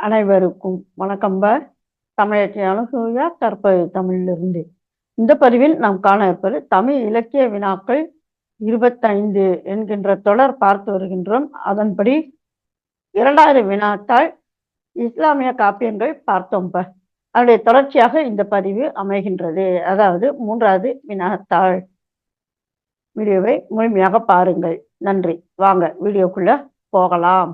அனைவருக்கும் வணக்கம்ப. தமிழச்சி அனுசூயா கற்பது தமிழிலிருந்து. இந்த பதிவில் நாம் காண இருப்பது தமிழ் இலக்கிய வினாக்கள் 25 என்கின்ற தொடர் பார்த்து வருகின்றோம். அதன்படி 2வது வினாத்தாள் இஸ்லாமிய காப்பியங்கள் பார்த்தோம்ப. அதனுடைய தொடர்ச்சியாக இந்த பதிவு அமைகின்றது. அதாவது 3வது வினாத்தாள். வீடியோவை முழுமையாக பாருங்கள். நன்றி. வாங்க வீடியோக்குள்ள போகலாம்.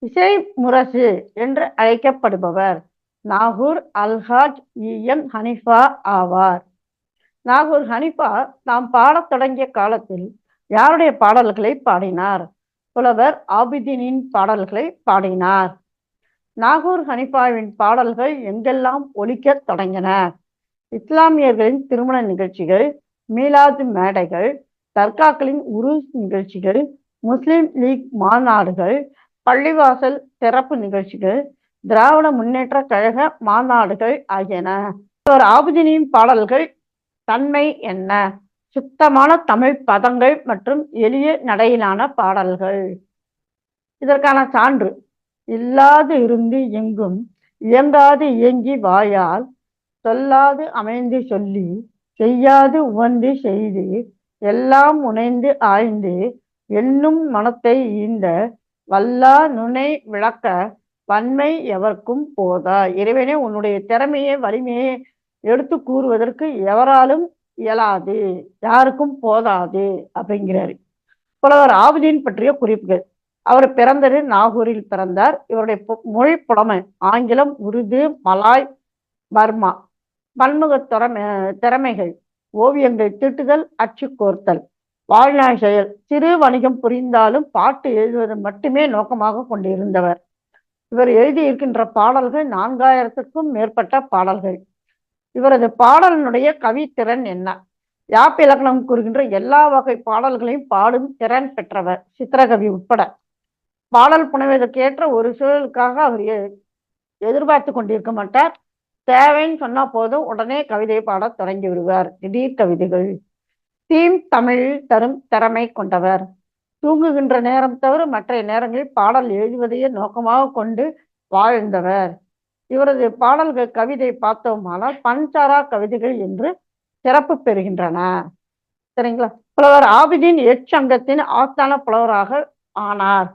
இசை முரசு என்று அழைக்கப்படுபவர் நாகூர் அல்ஹாஜ் இஎம் ஹனிஃபா ஆவார். நாகூர் ஹனிஃபா தாம் பாடத் தொடங்கிய காலத்தில் யாருடைய பாடல்களை பாடினார்? புலவர் ஆபிதீனின் பாடல்களை பாடினார். நாகூர் ஹனிஃபாவின் பாடல்கள் எங்கெல்லாம் ஒலிக்கத் தொடங்கின? இஸ்லாமியர்களின் திருமண நிகழ்ச்சிகள், மீலாது மேடைகள், தர்காக்களின் உருஸ் நிகழ்ச்சிகள், முஸ்லிம் லீக் மாநாடுகள், பள்ளிவாசல் சிறப்பு நிகழ்ச்சிகள், திராவிட முன்னேற்ற கழக மாநாடுகள் ஆகியன. ஆபுதீனின் பாடல்கள் தன்மை என்ன? சுத்தமான தமிழ் பதங்கள் மற்றும் எளிய நடையிலான பாடல்கள். இதற்கான சான்று: இல்லாது இருந்து எங்கும் இயங்காது இயங்கி வாயால் சொல்லாது அமைந்து சொல்லி செய்யாது உவந்து செய்து எல்லாம் உணைந்து ஆய்ந்து எண்ணும் மனத்தை ஈந்த வல்லா நுணை விளக்க வன்மை எவர்க்கும் போதா. இறைவனே, உன்னுடைய திறமையை வலிமையை எடுத்து கூறுவதற்கு எவராலும் இயலாது, யாருக்கும் போதாது அப்படிங்கிறாரு. புலவர் ஆபுதீன் பற்றிய குறிப்புகள்: அவர் பிறந்தது நாகூரில் பிறந்தார். இவருடைய மொழி புலமை ஆங்கிலம், உருது, மலாய், பர்மா. பன்முக திறமைகள்: ஓவியங்கள் தீட்டுதல், அச்சு கோர்த்தல், வாழ்நாள் செயல். சிறு வணிகம் புரிந்தாலும் பாட்டு எழுதுவது மட்டுமே நோக்கமாக கொண்டிருந்தவர். இவர் எழுதியிருக்கின்ற பாடல்கள் 4000க்கும் மேற்பட்ட பாடல்கள். இவரது பாடலினுடைய கவித்திறன் என்ன? யாப்பு இலக்கணம் கூறுகின்ற எல்லா வகை பாடல்களையும் பாடும் திறன் பெற்றவர், சித்திரகவி உட்பட. பாடல் புனைவதற்கு ஏற்ற ஒரு சூழலுக்காக அவர் எதிர்பார்த்து கொண்டிருக்க மாட்டார். தேவைன்னு சொன்னா போதும் உடனே கவிதை பாடத் தொடங்கி விடுவார். திடீர் கவிதைகள். தமிழில் தரும் திறமை கொண்டவர். தூங்குகின்ற நேரம் தவிர மற்ற நேரங்களில் பாடல் எழுதுவதையே நோக்கமாக கொண்டு வாழ்ந்தவர். இவரது பாடல்கள் கவிதை பார்த்தோமானால் பன்சாரா கவிதைகள் என்று சிறப்பு பெறுகின்றன. சரிங்களா? புலவர் ஆபிதீன் எச்சங்கத்தின் ஆஸ்தான புலவராக ஆனார்.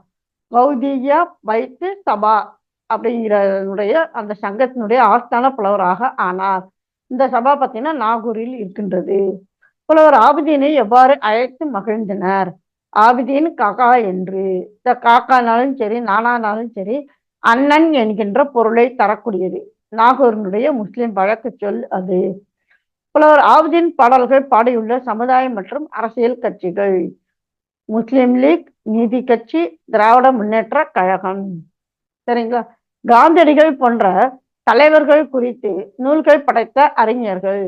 கௌதியா வைத்து சபா அப்படிங்கிறனுடைய அந்த சங்கத்தினுடைய ஆஸ்தான புலவராக ஆனார். இந்த சபா பார்த்தீங்கன்னா நாகூரில் இருக்கின்றது. புலவர் ஆபிதீனை எவ்வாறு அழைத்து மகிழ்ந்தனர்? ஆபிதீன் காக்கா என்று. இந்த காக்கானாலும் சரி, நானானாலும் சரி, அண்ணன் என்கின்ற பொருளை தரக்கூடியது. நாகூரினுடைய முஸ்லிம் வழக்கு சொல் அது. புலவர் ஆபிதீன் பாடல்கள் பாடியுள்ள சமுதாய மற்றும் அரசியல் கட்சிகள்: முஸ்லிம் லீக், நீதி கட்சி, திராவிட முன்னேற்ற கழகம். சரிங்களா? காந்தியடிகள் போன்ற தலைவர்கள் குறித்து நூல்கள் படைத்த அறிஞர்கள்: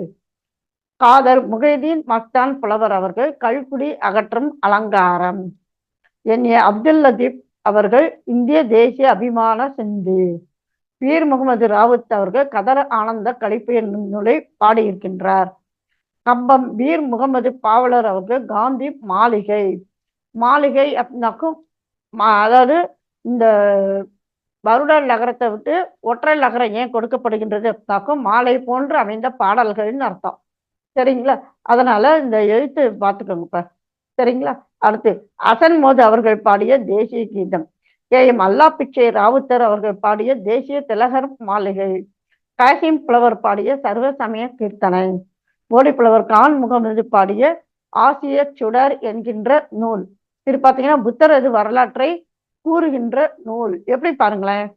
காதர் முகைதீன் மஸ்தான் புலவர் அவர்கள் கல்குடி அகற்றும் அலங்காரம். என்.ஏ. அப்துல் லத்தீப் அவர்கள் இந்திய தேசிய அபிமான சிந்து. பீர் முகமது ராவுத் அவர்கள் கதர் ஆனந்த கழிப்பு என்னும் நூலை பாடியிருக்கின்றார். கம்பம் பீர் முகமது பாவலர் அவர்கள் காந்தி மாளிகை. மாளிகை அப்படின்னாக்கும் அதாவது இந்த பருடர் நகரத்தை விட்டு ஒற்றை நகரம் ஏன் கொடுக்கப்படுகின்றது அப்படின்னாக்கும் மாலை போன்று அமைந்த பாடல்கள்னு அர்த்தம். சரிங்களா? அதனால இந்த எழுத்து பார்த்துக்கோங்கப்பா. சரிங்களா? அடுத்து அசன் மோது அவர்கள் பாடிய தேசிய கீதம். கே.எம். அல்லா பிச்சை ராவுத்தர் அவர்கள் பாடிய தேசிய திலகர் மாளிகை. காசிம் புலவர் பாடிய சர்வ சமய கீர்த்தனை. போடி புலவர் கான் முகமது பாடிய ஆசிய சுடர் என்கின்ற நூல். இது பார்த்தீங்கன்னா புத்தரது வரலாற்றை கூறுகின்ற நூல். எப்படி பாருங்களேன்.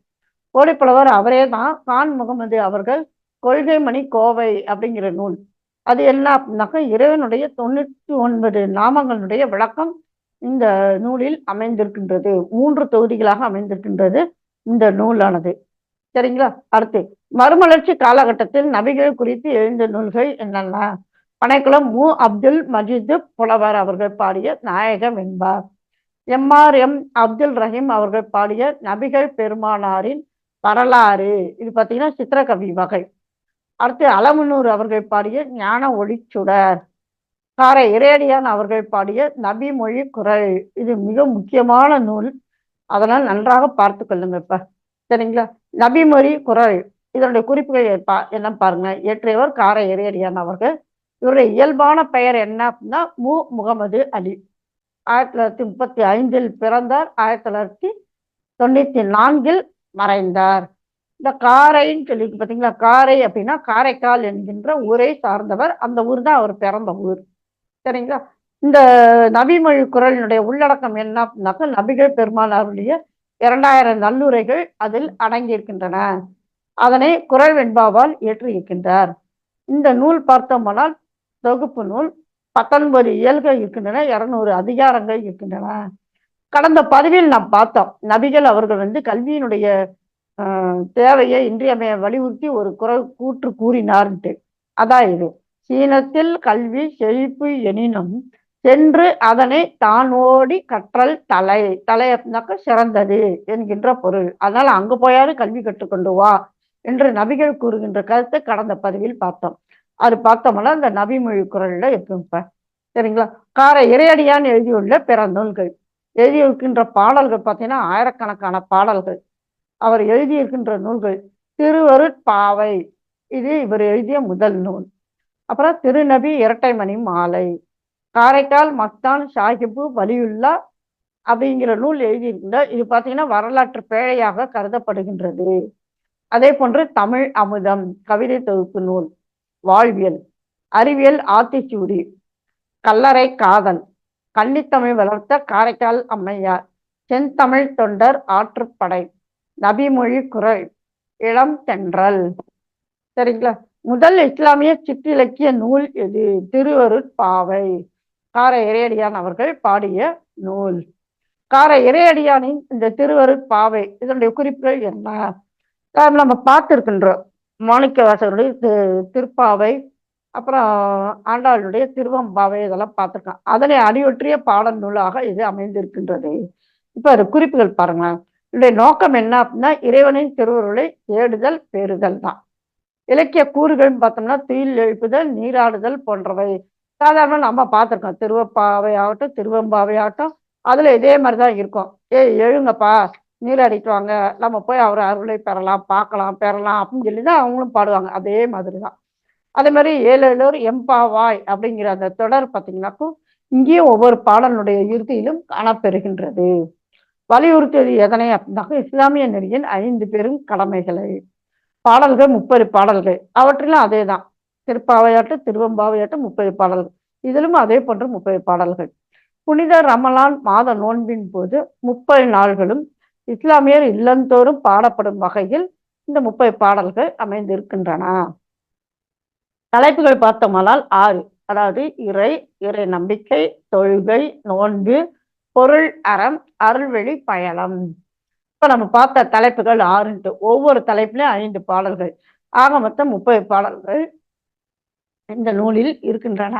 போடி புலவர் அவரே தான். கான் முகமது அவர்கள் கொள்கை மணி கோவை அப்படிங்கிற நூல். அது என்ன அப்படின்னாக்கா இறைவனுடைய 99 நாமங்களுடைய விளக்கம் இந்த நூலில் அமைந்திருக்கின்றது. 3 தொகுதிகளாக அமைந்திருக்கின்றது இந்த நூலானது. சரிங்களா? அடுத்து மறுமலர்ச்சி காலகட்டத்தில் நபிகள் குறித்து எழுந்த நூல்கள் என்னென்ன? பனைக்குளம் மு அப்துல் மஜீது புலவர் அவர்கள் பாடிய நாயகம் என்பார். எம்.ஆர்.எம். அப்துல் ரஹீம் அவர்கள் பாடிய நபிகள் பெருமானாரின் வரலாறு, இது பார்த்தீங்கன்னா சித்திரக்கவி வகை. அடுத்து அலமனூர் அவர்கள் பாடிய ஞான ஒளிச்சுடர், காரை இறையடியான் அவர்கள் பாடிய நபி மொழி குறள். இது மிக முக்கியமான நூல், அதனால் நன்றாக பார்த்து கொள்ளுங்க இப்ப. சரிங்களா? நபிமொழி குறள், இதனுடைய குறிப்புகள் என்ன பாருங்க. இயற்றியவர் காரை இறையடியான் அவர்கள். இவருடைய இயல்பான பெயர் என்ன அப்படின்னா முகமது அலி. 1935 பிறந்தார், 1994 மறைந்தார். இந்த காரைன்னு சொல்லி பார்த்தீங்களா, காரை அப்படின்னா காரைக்கால் என்கின்ற ஊரை சார்ந்தவர். அந்த ஊர் தான் அவர் பிறந்த ஊர். சரிங்களா? இந்த நபிமொழி குறளினுடைய உள்ளடக்கம் என்ன அப்படின்னாக்க, நபிகள் பெருமானாருடைய 2000 நல்லுரைகள் அதில் அடங்கியிருக்கின்றன. அதனை குறள் வெண்பாவால் இயற்றியிருக்கின்றார். இந்த நூல் பார்த்தோம்னால் தொகுப்பு நூல். 19 இயல்கள் இருக்கின்றன, 200 அதிகாரங்கள் இருக்கின்றன. கடந்த பதிவில் நாம் பார்த்தோம், நபிகள் அவர்கள் கல்வியினுடைய தேவையை இன்றியமைய வலியுறுத்தி ஒரு கூற்று கூறினார்ன்ட்டு. அதான் இது. சீனத்தில் கல்வி செழிப்பு எனினும் சென்று அதனை தான் ஓடி கற்றல் தலை. தலை அப்படின்னாக்க சிறந்தது என்கின்ற பொருள். அதனால அங்க போயாவது கல்வி கற்றுக்கொண்டு வா என்று நபிகள் கூறுகின்ற கருத்தை கடந்த பதிவில் பார்த்தோம். அது பார்த்தோம்னா இந்த நபிமொழி குறள்ல இருக்குங்க. சரிங்களா? காரை இறையடியான் எழுதியுள்ள பிற நூல்கள். எழுதியிருக்கின்ற பாடல்கள் பார்த்தீங்கன்னா ஆயிரக்கணக்கான பாடல்கள். அவர் எழுதியிருக்கின்ற நூல்கள் திருவருட்பாவை, இது இவர் எழுதிய முதல் நூல். அப்புறம் திருநபி இரட்டைமணி மாலை, காரைக்கால் மஸ்தான் சாஹிபு வலியுல்லா அப்படிங்கிற நூல் எழுதியிருக்கின்ற. இது பார்த்தீங்கன்னா வரலாற்று பேழையாக கருதப்படுகின்றது. அதே போன்று தமிழ் அமுதம் கவிதை தொகுப்பு நூல், வாழ்வியல், அறிவியல் ஆத்திச்சூடி, கல்லறை காதல், கன்னித்தமிழ் வளர்த்த காரைக்கால் அம்மையார், செந்தமிழ் தொண்டர் ஆற்றுப்படை, நபிமொழி குறள், இளம் தென்றல். சரிங்களா? முதல் இஸ்லாமிய சிற்றிலக்கிய நூல் எது? திருவருட்பாவை, காரை இறையடியான் அவர்கள் பாடிய நூல். காரை இறையடியானின் இந்த திருவருட்பாவை இதனுடைய குறிப்புகள் என்ன? நம்ம பார்த்திருக்கின்றோம். மாணிக்கவாசகருடைய திருப்பாவை, அப்புறம் ஆண்டாளுடைய திருவம்பாவை, இதெல்லாம் பார்த்திருக்கோம். அதனை அடியொற்றிய பாடல் நூலாக இது அமைந்திருக்கின்றது. இப்ப அது குறிப்புகள் பாருங்க. இதனுடைய நோக்கம் என்ன அப்படின்னா, இறைவனின் திருவருளை தேடுதல் பெறுதல் தான். இலக்கிய கூறுகள் பார்த்தோம்னா துயில் எழுப்புதல், நீராடுதல் போன்றவை. சாதாரண நம்ம பார்த்திருக்கோம், திருவப்பாவை ஆகட்டும் திருவம்பாவை ஆகட்டும், அதுல இதே மாதிரிதான் இருக்கும். எழுங்கப்பா நீராடிட்டு வாங்க, நம்ம போய் அவர் அருளை பெறலாம், பார்க்கலாம், பெறலாம் அப்படின்னு சொல்லிதான் அவங்களும் பாடுவாங்க. அதே மாதிரிதான். அதே மாதிரி ஏழேலோர் எம்பாவாய் அப்படிங்கிற அந்த தொடர் பார்த்தீங்கன்னாக்கும் இங்கேயும் ஒவ்வொரு பாடலுடைய இறுதியிலும் காணப்பெறுகின்றது. வலியுறுத்தியது எதனை அப்படின்னாக்க, இஸ்லாமிய நெறியின் 5 பெரும் கடமைகளை. பாடல்கள் 30 பாடல்கள், அவற்றிலும் அதே தான். திருப்பாவையாட்டும் திருவம்பாவையாட்டும் 30 பாடல்கள், இதிலும் அதே போன்று 30 பாடல்கள். புனித ரமலான் மாத நோன்பின் போது 30 நாள்களும் இஸ்லாமியர் இல்லந்தோறும் பாடப்படும் வகையில் இந்த 30 பாடல்கள் அமைந்திருக்கின்றன. தலைப்புகள் பார்த்தோமானால் 6. அதாவது இறை, இறை நம்பிக்கை, தொழுகை, நோன்பு, பொருள், அறம், அருள்வெளி பயணம். இப்ப நம்ம பார்த்த தலைப்புகள் 6. ஒவ்வொரு தலைப்புலையும் 5 பாடல்கள், ஆக மொத்தம் 30 பாடல்கள் இந்த நூலில் இருக்கின்றன.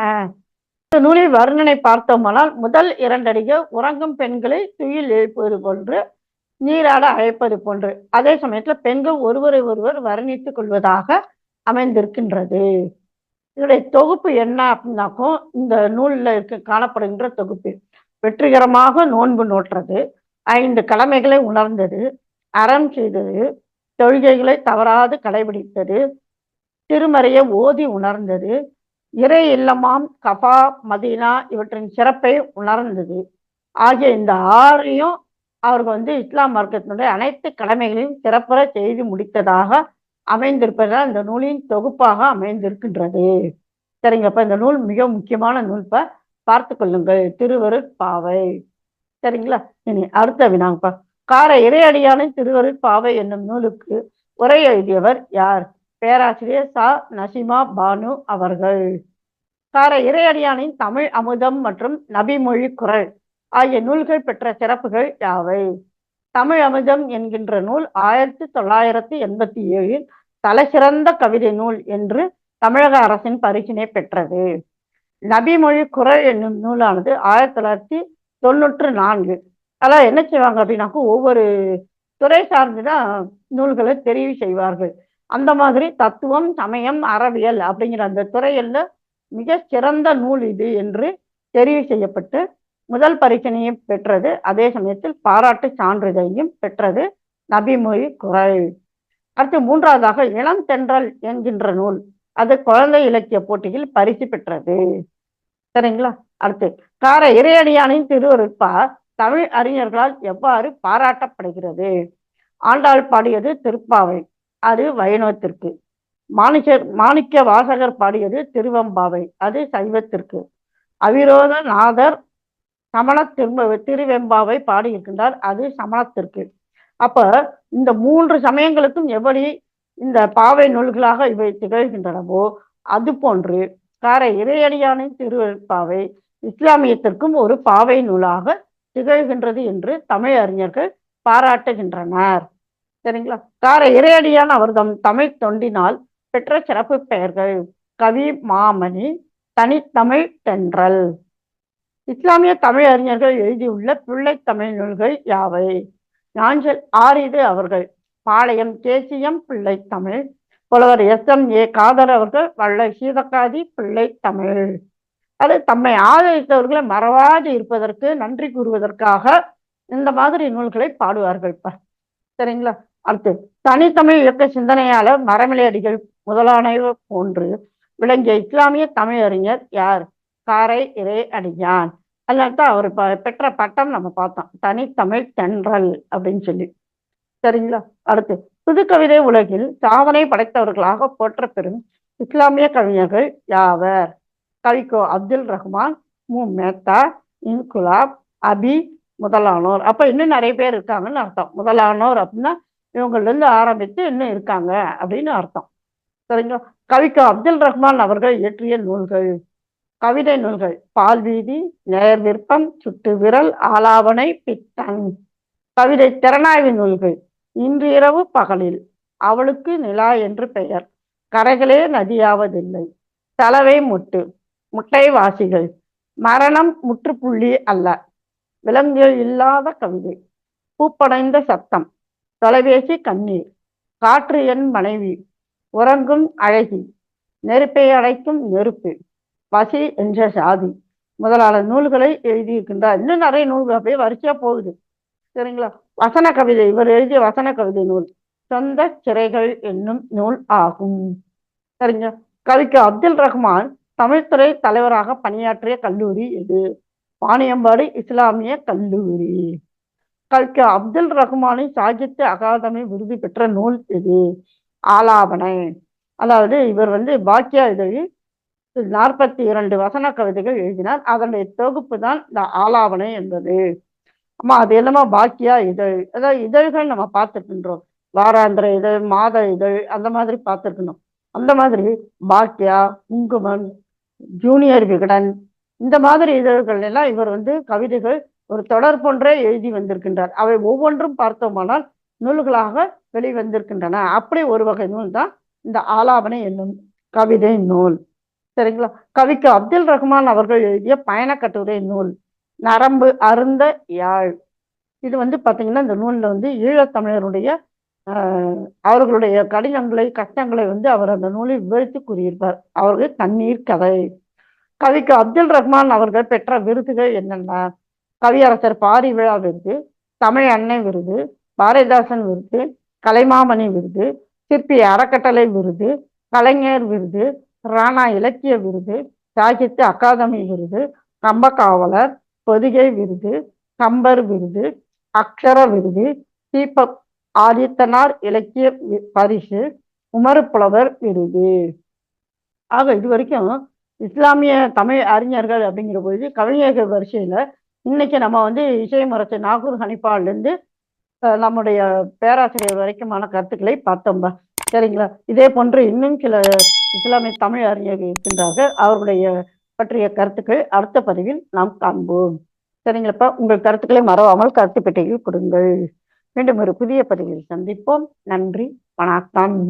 இந்த நூலில் வர்ணனை பார்த்தோமானால் முதல் 2 அடிகள் உறங்கும் பெண்களை துயில் எழுப்புவது போன்று, நீராட அழைப்பது போன்று, அதே சமயத்துல பெண்கள் ஒருவரை ஒருவர் வர்ணித்துக் கொள்வதாக அமைந்திருக்கின்றது. இதனுடைய தொகுப்பு என்ன அப்படின்னாக்கும், இந்த நூலில் காணப்படுகின்ற தொகுப்பு வெற்றிகரமாக நோன்பு நோற்றது, 5 கடமைகளை உணர்ந்தது, அறம் செய்தது, தொழுகைகளை தவறாது கடைபிடித்தது, திருமறையை ஓதி உணர்ந்தது, இறை இல்லமாம் கபா மதீனா இவற்றின் சிறப்பை உணர்ந்தது ஆகிய இந்த 6ஐயும் அவர்கள் இஸ்லாம் மார்க்கத்தினுடைய அனைத்து கடமைகளையும் சிறப்புற செய்து முடித்ததாக அமைந்திருப்பதால் இந்த நூலின் தொகுப்பாக அமைந்திருக்கின்றது. சரிங்கப்பா, இந்த நூல் மிக முக்கியமான நூல்பா, பார்த்து கொள்ளுங்கள். திருவருட்பாவை. சரிங்களா? இனி அடுத்த வினாங்கப்பா. காரை இறையடியானின் திருவருட்பாவை என்னும் நூலுக்கு உரை எழுதியவர் யார்? பேராசிரியர் ச நசிமா பானு அவர்கள். காரை இறையடியானின் தமிழ் அமுதம் மற்றும் நபிமொழி குறள் ஆகிய நூல்கள் பெற்ற சிறப்புகள் யாவை? தமிழ் அமுதம் என்கின்ற நூல் 1987 தலைசிறந்த கவிதை நூல் என்று தமிழக அரசின் பரிசினை பெற்றது. நபிமொழி குறள் என்னும் நூலானது 1994. அதெல்லாம் என்ன செய்வாங்க அப்படின்னாக்கும், ஒவ்வொரு துறை சார்ந்துதான் நூல்களை தெரிவு செய்வார்கள். அந்த மாதிரி தத்துவம், சமயம், அறவியல் அப்படிங்கிற அந்த துறையில மிக சிறந்த நூல் இது என்று தெரிவு செய்யப்பட்டு முதல் பரிசனையும் பெற்றது. அதே சமயத்தில் பாராட்டு சான்றிதழையும் பெற்றது நபிமொழி குறள். அடுத்து மூன்றாவதாக இளம் தென்றல் என்கின்ற நூல், அது குழந்தை இலக்கிய போட்டியில் பரிசு பெற்றது. சரிங்களா? அடுத்து கார இறையடியானின் திருவருட்பா தமிழ் அறிஞர்களால் எவ்வாறு பாராட்டப்படுகிறது? ஆண்டாள் பாடியது திருப்பாவை, அது வைணவத்திற்கு. மாணிக்க வாசகர் பாடியது திருவெம்பாவை, அது சைவத்திற்கு. அவிரோத நாதர் சமண திருவெம்பாவை பாடியிருக்கின்றார், அது சமணத்திற்கு. அப்ப இந்த மூன்று சமயங்களுக்கும் எப்படி இந்த பாவை நூல்களாக இவை திகழ்கின்றனவோ அது போன்று கார இறையடியானின் திருவெம்பாவை இஸ்லாமியத்திற்கும் ஒரு பாவை நூலாக திகழ்கின்றது என்று தமிழ் அறிஞர்கள் பாராட்டுகின்றனர். சரிங்களா? கார இறையடியான் அவர்தம் தமிழ் தொண்டினால் பெற்ற சிறப்பு பெயர்கள்: கவி மாமணி, தனித்தமிழ் தென்றல். இஸ்லாமிய தமிழ் அறிஞர்கள் எழுதியுள்ள பிள்ளை தமிழ் நூல்கள் யாவை? நாஞ்சல் ஆரிது அவர்கள் பாளையம் தேசியம் பிள்ளை தமிழ், புலவர் SM.A. காதர் அவர்கள் வள்ளல் சீதக்காதி பிள்ளை தமிழ். அது தம்மை ஆதரித்தவர்களை மறவாது இருப்பதற்கு நன்றி கூறுவதற்காக இந்த மாதிரி நூல்களை பாடுவார்கள். சரிங்களா? அடுத்து தனித்தமிழ் இயக்க சிந்தனையாளர் மரமலையடிகள் முதலானவர் போன்று விளங்கிய இஸ்லாமிய தமிழ் அறிஞர் யார்? காரை இறை அடியான். அதனால்தான் அவர் பெற்ற பட்டம் நம்ம பார்த்தோம், தனித்தமிழ் தென்றல் அப்படின்னு சொல்லி. சரிங்களா? அடுத்து புதுக்கவிதை உலகில் சாதனை படைத்தவர்களாக போற்ற பெறும் இஸ்லாமிய கவிஞர்கள் யாவர்? கவிக்கோ அப்துல் ரஹ்மான், மு மேத்தா, இன்குலாப், அபி முதலானோர். அப்ப இன்னும் நிறைய பேர் இருக்காங்கன்னு அர்த்தம். முதலானோர் அப்படின்னா இவங்கள்ல இருந்து ஆரம்பித்து இன்னும் இருக்காங்க அப்படின்னு அர்த்தம். சரிங்களா? கவிக்கோ அப்துல் ரஹ்மான் அவர்கள் இயற்றிய நூல்கள்: கவிதை நூல்கள் பால்வீதி, நேர் விருப்பம், சுட்டு விரல், ஆலாவணை, பித்தன். கவிதை திறனாய்வு நூல்கள் இன்று இரவு பகலில், அவளுக்கு நிலா என்று பெயர், கரைகளே நதியாவதில்லை, தலவை முட்டு, முட்டை வாசிகள், மரணம் முற்றுப்புள்ளி அல்ல, விலங்குகள் இல்லாத கவிதை, பூப்படைந்த சத்தம், தொலைபேசி கண்ணீர், காற்று என் மனைவி, உறங்கும் அழகி, நெருப்பை அடைக்கும் நெருப்பு, பசி என்ற சாதி முதலான நூல்களை எழுதியிருக்கின்றார். இன்னும் நிறைய நூல்கள் அப்படியே வரிசையா போகுது. சரிங்களா? வசன கவிதை, இவர் எழுதிய வசன கவிதை நூல் சொந்த சிறைகள் என்னும் நூல் ஆகும். சரிங்க. கவிக்கு அப்துல் ரஹ்மான் தமிழ்துறை தலைவராக பணியாற்றிய கல்லூரி எது? வாணியம்பாடி இஸ்லாமிய கல்லூரி. கவிக்கு அப்துல் ரஹ்மானின் சாகித்ய அகாதமி விருது பெற்ற நூல் எது? ஆலாபனை. அதாவது இவர் பாக்கியா இதழி 42 வசன கவிதைகள் எழுதினார். அதனுடைய தொகுப்பு தான் இந்த ஆலாபனை என்பது. ஆமா, அது என்னமோ பாக்கியா இதழ், அதாவது இதழ்கள் நம்ம பார்த்துருக்கின்றோம். வாராந்திர இதழ், மாத இதழ், அந்த மாதிரி பார்த்துருக்கணும். அந்த மாதிரி பாக்கியா, குங்குமம், ஜூனியர் விகடன், இந்த மாதிரி இதழ்கள் எல்லாம் இவர் கவிதைகள் ஒரு தொடர் போன்றே எழுதி வந்திருக்கின்றார். அவை ஒவ்வொன்றும் பார்த்தோமானால் நூல்களாக வெளிவந்திருக்கின்றன. அப்படி ஒரு வகை நூல் தான் இந்த ஆலாபனை என்னும் கவிதை நூல். சரிங்களா? கவிக்கு அப்துல் ரஹ்மான் அவர்கள் எழுதிய பயண கட்டுரை நூல் நரம்பு அருந்த யாழ். இது பார்த்தீங்கன்னா இந்த நூலில் ஈழத்தமிழருடைய அவர்களுடைய கடினங்களை, கஷ்டங்களை அவர் அந்த நூலில் விவரித்து கூறியிருப்பார். அவர்கள் கண்ணீர் கதை. கவிக்கு அப்துல் ரஹ்மான் அவர்கள் பெற்ற விருதுகள் என்னென்ன? கவியரசர் பாரி விழா விருது, தமிழ் அன்னை விருது, பாரதிதாசன் விருது, கலைமாமணி விருது, சிற்பி அறக்கட்டளை விருது, கலைஞர் விருது, ராணா இலக்கிய விருது, சாகித்ய அகாதமி விருது, கம்பகாவலர், பொதிகை விருது, கம்பர் விருது, அக்ஷர விருது, தீபக் ஆதித்தனார் இலக்கிய பரிசு, உமர் புலவர் விருது. ஆக இது வரைக்கும் இஸ்லாமிய தமிழ் அறிஞர்கள் அப்படிங்கிற பொழுது கவிஞர்கள் வரிசையில இன்னைக்கு நம்ம இசைமுரசு நாகூர் ஹனிஃபாலிருந்து நம்முடைய பேராசிரியர் வரைக்குமான கருத்துக்களை பார்த்தோம்பா. சரிங்களா? இதே போன்று இன்னும் சில இஸ்லாமிய தமிழ் அறிஞர்கள் இருக்கின்றார்கள். அவர்களுடைய பற்றிய கருத்துக்கள் அடுத்த பதிவில் நாம் காண்போம். சரிங்களப்பா? உங்கள் கருத்துக்களை மறவாமல் கருத்து பெட்டியில் கொடுங்கள். மீண்டும் ஒரு புதிய பதிவில் சந்திப்போம். நன்றி, வணக்கம்.